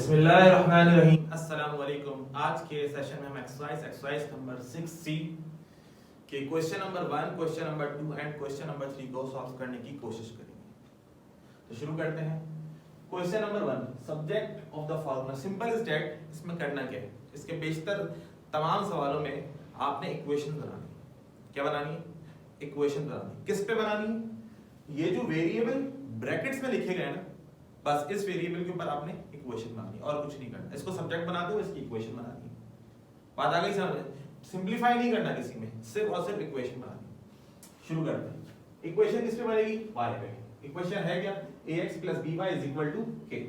बिस्मिल्लाहिर्रहमानिर्रहीम। अस्सलाम वालेकुम। आज के सेशन में हम एक्सरसाइज नंबर 6C के question number 1, question number 2 and question number 3 को सॉल्व करने की कोशिश करेंगे। तो शुरू करते हैं। Question number 1, subject of the formula simple is that. इसमें करना क्या है, इसके बेशतर तमाम सवालों में आपने इक्वेशन बनानी है। क्या बनानी है? इक्वेशन बनानी है। किस पे बनानी है? ये जो वेरिएबल ब्रैकेट्स में लिखे गए ना, बस इस वेरिएबल के ऊपर आपने इक्वेशन बनानी है और कुछ नहीं करना। इसको सब्जेक्ट बनाते हो, इसकी इक्वेशन बनानी है। बात आ गई समझ? सिंपलीफाई नहीं करना किसी में, सिर्फ और सिर्फ इक्वेशन बनानी है। शुरू करते हैं। इक्वेशन किस पे बनेगी? y पे। इक्वेशन है क्या? ax + by = k।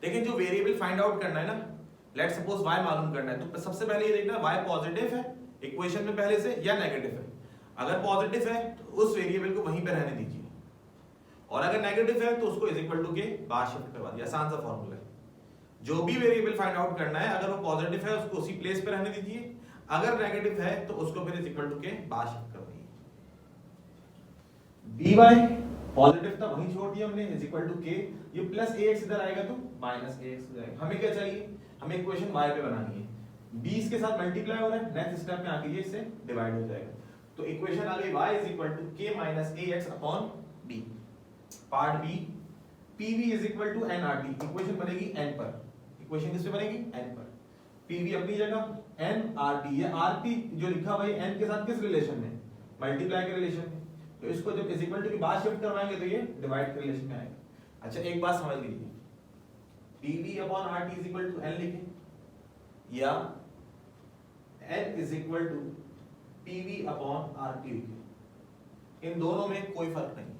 लेकिन जो वेरिएबल फाइंड आउट करना है ना, लेट्स सपोज y मालूम करना है, तो सबसे पहले ये देखना y पॉजिटिव है इक्वेशन में पहले से या नेगेटिव है। अगर पॉजिटिव है तो उस वेरिएबल को वहीं पे रहने दीजिए, और अगर नेगेटिव है तो उसको के बाहर शिफ्ट करवा दिया। आसान सा फॉर्मूला है। जो भी वेरिएबल फाइंड आउट करना है, अगर वो पॉजिटिव है उसको उसी प्लेस पे रहने दीजिए, अगर नेगेटिव है तो उसको फिर के बाहर शिफ्ट कर दीजिए। by पॉजिटिव था वहीं छोड़ दिया हमने, के। ये +ax इधर आएगा तो -ax इधर आएगा। हमें क्या चाहिए? हमें इक्वेशन y पे बनानी है। b इसके साथ मल्टीप्लाई हो रहा है, नेक्स्ट स्टेप में आके ये इससे डिवाइड हो जाएगा। तो इक्वेशन आ गई y k - ax/b। Part B, PV = nRT। Equation बनेगी n पर। इक्वेशन किस पे बनेगी? n पर। PV अपनी जगह, nRT। ये RT जो लिखा भाई n के साथ किस रिलेशन में? मल्टीप्लाई के रिलेशन में। तो इसको जब = के बाद शिफ्ट करवाएंगे तो ये डिवाइड के रिलेशन में आएगा। अच्छा एक बात समझ लीजिए, PV/RT = n लिखें या n = PV/RT लिखें, इन दोनों में कोई फर्क नहीं है।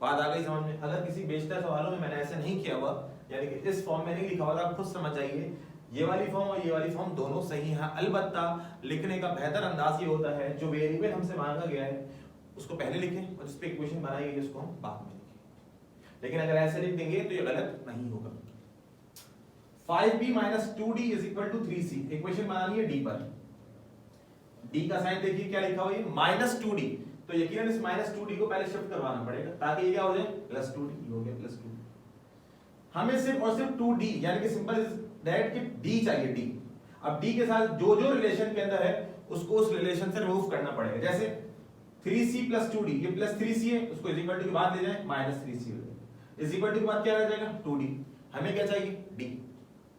बात आ गई समझ में? अगर किसी बेशतर सवालों में मैंने ऐसा नहीं किया हुआ, यानी कि इस फॉर्म में नहीं लिखा हुआ, आप खुद समझ जाइए ये वाली फॉर्म और ये वाली फॉर्म दोनों सही हैं। अलबत्ता लिखने का बेहतर अंदाज ये होता है, जो वेरिएबल हमसे मांगा गया है उसको पहले लिखें और जिस पे इक्वेशन बनाई गई है उसको हम बाद में लिखें। लेकिन अगर ऐसे लिख देंगे तो ये गलत नहीं होगा। 5b - 2d = 3c। इक्वेशन बनानी है d पर। d का साइन देखिए क्या लिखा हुआ है, -2d। तो यकीनन इस -2d को पहले शिफ्ट करवाना पड़ेगा ताकि ये क्या हो जाए, +2d। हो गया +2d। हमें सिर्फ और सिर्फ 2d यानी कि सिंपल इज दैट कि d चाहिए। d अब d के साथ जो जो रिलेशन के अंदर है उसको उस रिलेशन से रिमूव करना पड़ेगा। जैसे 3c + 2d, ये +3c है, उसको इक्वल टू के बाद ले जाएं, -3c हो जाएगा। इक्वल टू के बाद क्या रह जाएगा? 2d। हमें क्या चाहिए? d।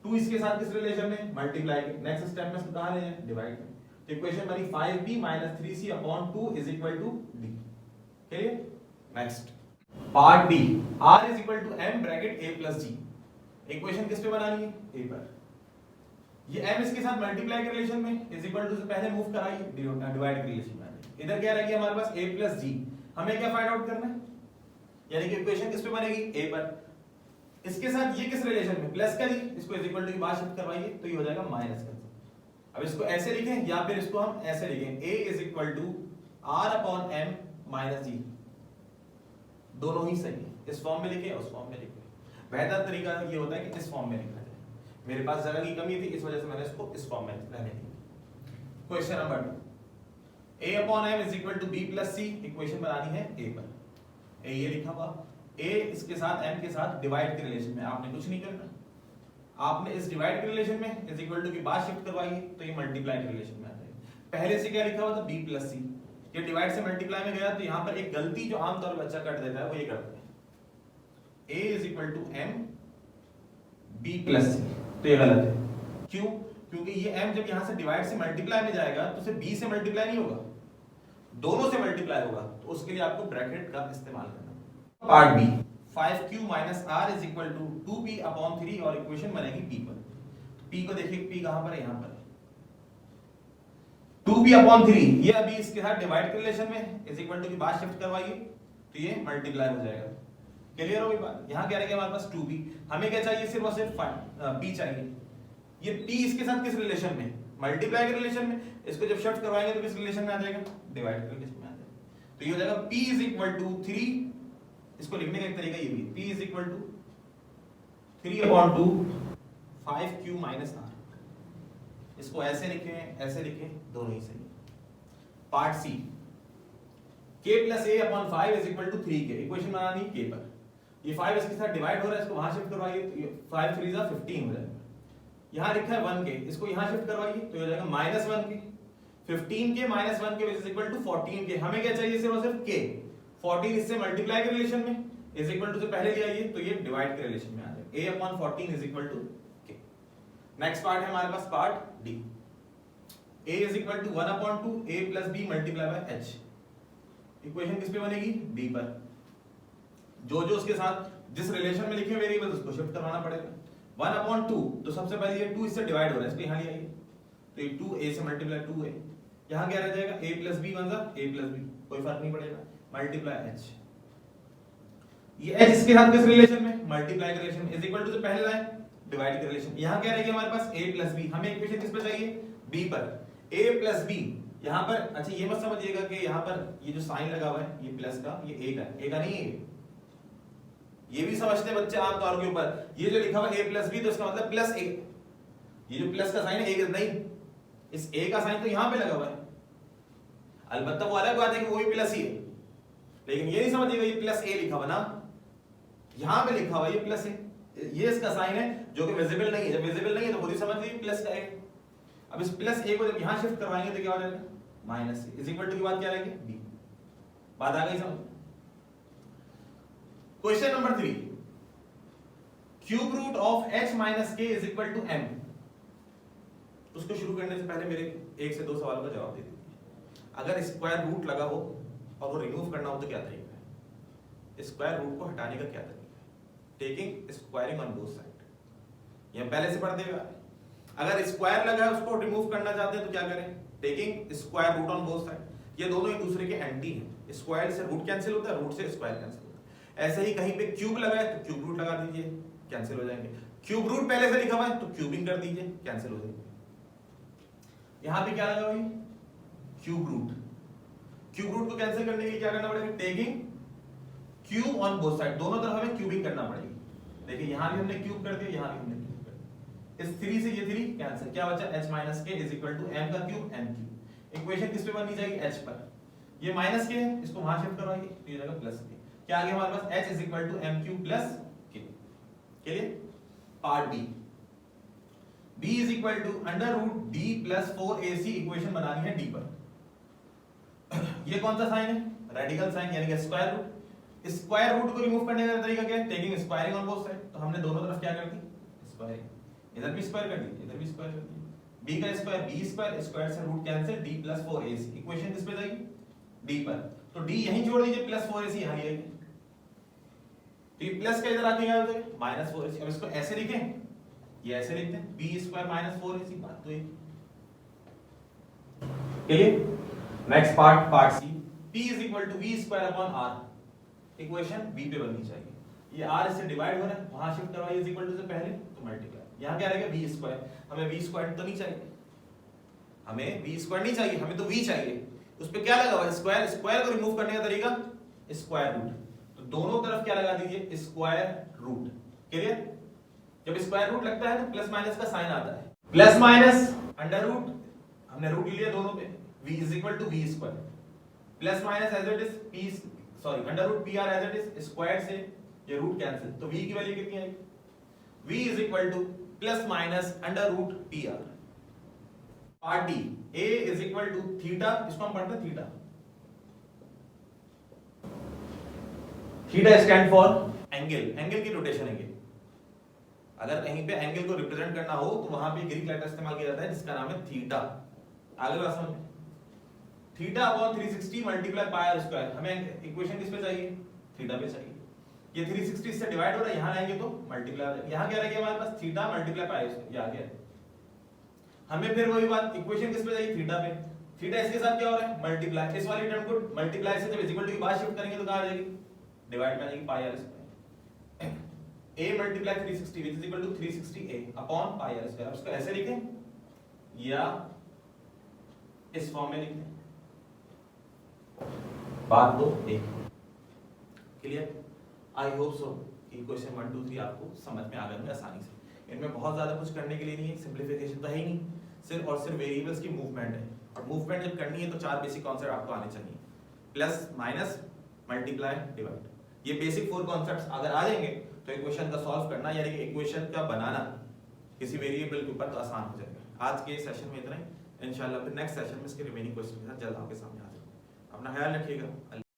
2 इसके साथ किस रिलेशन में? मल्टीप्लाई के। नेक्स्ट स्टेप में इसको कहां ले जाएं? डिवाइड में। तो इक्वेशन बनी 5b - 3c/2 = d। Clear? Next part B, r = m bracket a + g। Equation किस पे बनानी है? a पर। ये m इसके साथ मल्टीप्लाई के रिलेशन में, इक्वल टू से पहले मूव कराइए, डिवाइड के रिलेशन में। इधर क्या रह गया हमारे पास? a + g। हमें क्या फाइंड आउट करना है? यानी कि इक्वेशन किस पे बनेगी? a पर। इसके साथ ये किस रिलेशन में? प्लस का जी, इसको इक्वल टू की बाहर शिफ्ट करवाइए तो ये हो जाएगा माइनस का। अब इसको ऐसे लिखें या फिर इसको हम ऐसे लिखें, a = r/m - g। दोनों ही सही है। इस फॉर्म में लिखे उस फॉर्म में लिखे। बेहतर तरीका ये होता है कि इस फॉर्म में लिखा जाए। मेरे पास जगह की कमी थी, इस वजह से मैंने इसको इस फॉर्म में रहने दिया। Question number 2, a/m = b + c। Equation बनानी है a पर। a ये लिखा हुआ, a इसके साथ m के साथ डिवाइड के रिलेशन में। आपने कुछ नहीं करना, आपने इस डिवाइड के रिलेशन में इक्वल टू की बात शिफ्ट करवाइए तो ये मल्टीप्लाई के रिलेशन में आ जाएगा। पहले से क्या लिखा हुआ था? b + c। ये डिवाइड से मल्टीप्लाई में गया तो यहां पर एक गलती जो आमतौर पर बच्चा कर देता है वो ये करता है, a = m b + c। तो ये गलत है। क्यों? क्योंकि ये m जब यहां से डिवाइड से मल्टीप्लाई में जाएगा तो सिर्फ b से मल्टीप्लाई नहीं होगा, दोनों से मल्टीप्लाई होगा। तो उसके लिए आपको ब्रैकेट का इस्तेमाल करना। Part B, 5q - r = 2p/3 और इक्वेशन बनेगी p पर। p को देखिए, p कहां पर है? यहां पर 2p/3। ये अभी इसके साथ डिवाइड के रिलेशन में, इक्वल टू की बात शिफ्ट करवाइए तो ये मल्टीप्लाई हो जाएगा। क्लियर हो गई बात? यहां क्या रहेगा हमारे पास? 2p। हमें क्या चाहिए? सिर्फ और सिर्फ p चाहिए। ये p इसके साथ किस रिलेशन में? मल्टीप्लाई के रिलेशन में। इसको जब शिफ्ट करवाएंगे तो किस रिलेशन में आ जाएगा? डिवाइड के रिलेशन में आ जाएगा। तो ये हो जाएगा p = 3। इसको लिखने का एक तरीका ये भी, p = 3/2 5q - r। इसको ऐसे लिखें ऐसे लिखें, दोनों ही सही है। Part C, k + a/5 = 3k। Equation बनानी k पर। ये 5 इसके साथ डिवाइड हो रहा है, इसको वहां शिफ्ट करवाइए तो ये 5 3 जा 15 हो जाएगा। यहाँ लिखा है 1 के, इसको यहाँ शिफ्ट करवाइए तो ये हो जाएगा -1 के, 15 के -1 के विच इज इक्वल टू 14 के। हमें क्या चाहिए सिर्फ और सिर्फ के, 14 इससे मल्टीप्लाई के रिलेशन में इज इक्वल टू से पहले ले आइए तो ये डिवाइड के रिलेशन में आ जाएगा, a/14 इज इक्वल टू के। नेक्स्ट पार्ट है हमारे पास part D, a is equal to 1/2 a plus b multiply by h। Equation किस पे बनेगी, d पर। जो जो उसके साथ जिस रिलेशन में लिखे वेरिएबल उसको शिफ्ट करवाना पड़ेगा। 1/2 तो सबसे पहले ये 2 इससे डिवाइड हो रहा है, इसको यहाँ ले आइए तो ये 2a से मल्टीप्लाई 2a, यहाँ क्या रह जाएगा a प्लस b बन जाएगा a प्लस b, कोई फर्क नहीं पड़ेगा, मल्टीप्लाई h। ये h इसके साथ किस रिलेशन में, मल्टीप्लाई के रिलेशन, इज इक्वल टू से पहले लाए डिवाइड के रिलेशन। यहाँ क्या रहेगा हमारे पास a प्लस b, हमें इक्वेशन किस पे चाहिए, b पर। a प्लस b यहाँ पर, अच्छा ये मत समझिएगा कि यहाँ पर ये जो साइन लगा हुआ है ये प्लस का, ये a का, a का नहीं है, ये भी समझते हैं बच्चे आमतौर के ऊपर। ये जो लिखा हुआ a प्लस b तो इसका मतलब प्लस a, ये जो प्लस का साइन है a नहीं, इस a का साइन तो यहाँ पे लगा हुआ है, अलबत्ता वो अलग बात है कि वो भी प्लस ही है, लेकिन ये नहीं समझिएगा ये प्लस a लिखा हुआ ना, यहाँ पे लिखा हुआ ये प्लस है, ये इसका साइन है जो कि विजिबल नहीं है। जब विजिबल नहीं है तो खुद ही समझ लीजिए प्लस का है। अब इस प्लस a को जब यहाँ शिफ्ट करवाएंगे तो क्या हो जाएगा, माइनस इज इक्वल टू की बात क्या रहेगी, b। बात आ गई समझ। Question number 3, cube root of h minus k is equal to m। उसको शुरू करने से पहले मेरे 1 से 2 सवालों का जवाब दे दीजिए। अगर स्क्वायर रूट लगा हो और वो रिमूव करना हो तो क्या तरीका है, स्क्वायर रूट को हटाने का क्या तरीका है, taking squaring on both side. ये पहले से पढ़ते हुए अगर स्क्वायर लगा है उसको रिमूव करना चाहते हैं तो क्या करें, taking square root on both side. ये दोनों एक दूसरे के एंटी हैं, स्क्वायर से रूट कैंसिल होता है, रूट से स्क्वायर कैंसिल होता है। ऐसे ही कहीं पे क्यूब लगा है तो क्यूब रूट लगा दीजिए, कैंसिल हो जाएंगे। क्यूब रूट पहले से लिखा हुआ है तो क्यूबिंग कर दीजिए, कैंसिल हो जाएंगे। यहां पे क्या लगा हुआ है, क्यूब रूट। क्यूब रूट को कैंसिल करने के लिए क्या करना पड़ेगा, taking cube on both side, दोनों तरफ हमें क्यूबिंग करना पड़ेगी। देखिए यहां भी हमने क्यूब कर दिया, यहां भी हमने क्यूब कर दिया, इस 3 से ये 3 कैंसिल, क्या बचा h minus k is equal to m का क्यूब n क्यूब। इक्वेशन किस पे बननी चाहिए, h पर। ये माइनस k है, इसको वहां शिफ्ट करवाइए तो ये जाएगा प्लस k। क्या आ गया हमारे पास, h is equal to m cube plus k। Clear. Part b, b is equal to under root d plus 4ac। Equation बनानी है d पर। ये कौन सा साइन है, रेडिकल साइन, यानी कि स्क्वायर रूट। स्क्वायर रूट को रिमूव करने का तरीका क्या है, taking squaring on both side. तो हमने दोनों तरफ क्या कर दी, स्क्वायरिंग, इधर भी स्क्वायर कर दी, इधर भी स्क्वायर कर दी। b का स्क्वायर b स्क्वायर, स्क्वायर से root cancel, d plus 4ac। Equation किस पे जाएगी, d पर। तो d यहीं जोड़ दीजिए, प्लस 4ac यहां ले आइए, तो ये प्लस का इधर आके क्या हो जाएगा, माइनस 4ac। अब इसको ऐसे लिखें, ये ऐसे लिखते हैं, b स्क्वायर माइनस 4ac। बात तो एक clear. Next part, part C, p is equal to v square upon r। Equation b पे बननी चाहिए। ये r इससे डिवाइड हो रहा है, वहां शिफ्ट करवाइए इज इक्वल टू से पहले तो मल्टीप्लाई। यहां क्या रहेगा, v स्क्वायर। हमें v स्क्वायर तो नहीं चाहिए, हमें v स्क्वायर नहीं चाहिए, हमें तो v चाहिए। उस पे क्या लगा हुआ है, स्क्वायर। स्क्वायर को रिमूव करने का तरीका स्क्वायर रूट। तो दोनों तरफ क्या लगा दीजिए, स्क्वायर रूट। क्लियर। जब स्क्वायर रूट लगता है तो प्लस माइनस का साइन आता है, प्लस माइनस अंडर रूट, हमने रूट लिया दोनों पे, v is equal to v square plus minus as it is p, sorry under root pr as it is, square से ये रूट कैंसिल, तो v की वैल्यू कितनी आएगी, v is equal to plus minus under root pr। Part D, a is equal to theta, इसको हम पढ़ते हैं theta. Theta stand for angle, angle की रोटेशन है। अगर कहीं पे एंगल को रिप्रेजेंट करना हो तो वहां पे ग्रीक लेटर इस्तेमाल किया जाता है जिसका नाम है थीटा। आगे बात समझ, theta upon 360 multiply pi are square. हमें इक्वेशन किस पे चाहिए, थीटा पे चाहिए। ये 360 से डिवाइड हो रहा है, यहां लाएंगे तो मल्टीप्लाई हो जाएगा। यहां क्या रहेगा हमारे पास, थीटा मल्टीप्लाई पाई स्क्वायर, ये आ गया। हमें फिर वही बात, इक्वेशन किस पे चाहिए, थीटा पे। थीटा इसके साथ क्या हो रहा है, मल्टीप्लाई। इस वाली टर्म को मल्टीप्लाई से जब इक्वल टू की बात शिफ्ट करेंगे तो कहां आ जाएगी, डिवाइड में आ जाएगी, pi are square. a multiply 360 which is equal to 360a upon pi are square. उसको ऐसे लिखें या इस फॉर्म में लिखें, बात तो एक। क्लियर। आई होप सो कि क्वेश्चन 1 2 3 आपको समझ में आ गए होंगे आसानी से। इनमें बहुत ज्यादा कुछ करने के लिए नहीं है, सिंप्लीफिकेशन तो है ही नहीं, सिर्फ और सिर्फ वेरिएबल्स की मूवमेंट है। और मूवमेंट जब करनी है तो 4 बेसिक कॉन्सेप्ट आपको आने चाहिए, प्लस माइनस मल्टीप्लाई डिवाइड। ये बेसिक 4 कॉन्सेप्ट्स अगर आ जाएंगे तो इक्वेशन का सॉल्व करना यानी कि इक्वेशन का बनाना किसी वेरिएबल के ऊपर तो आसान हो जाएगा। आज के सेशन में इतना ही, इंशाल्लाह फिर नेक्स्ट सेशन में इसके रिमेनिंग क्वेश्चन के साथ जल्द आपके सामने हाजिर हूँ। अपना ख्याल रखिएगा।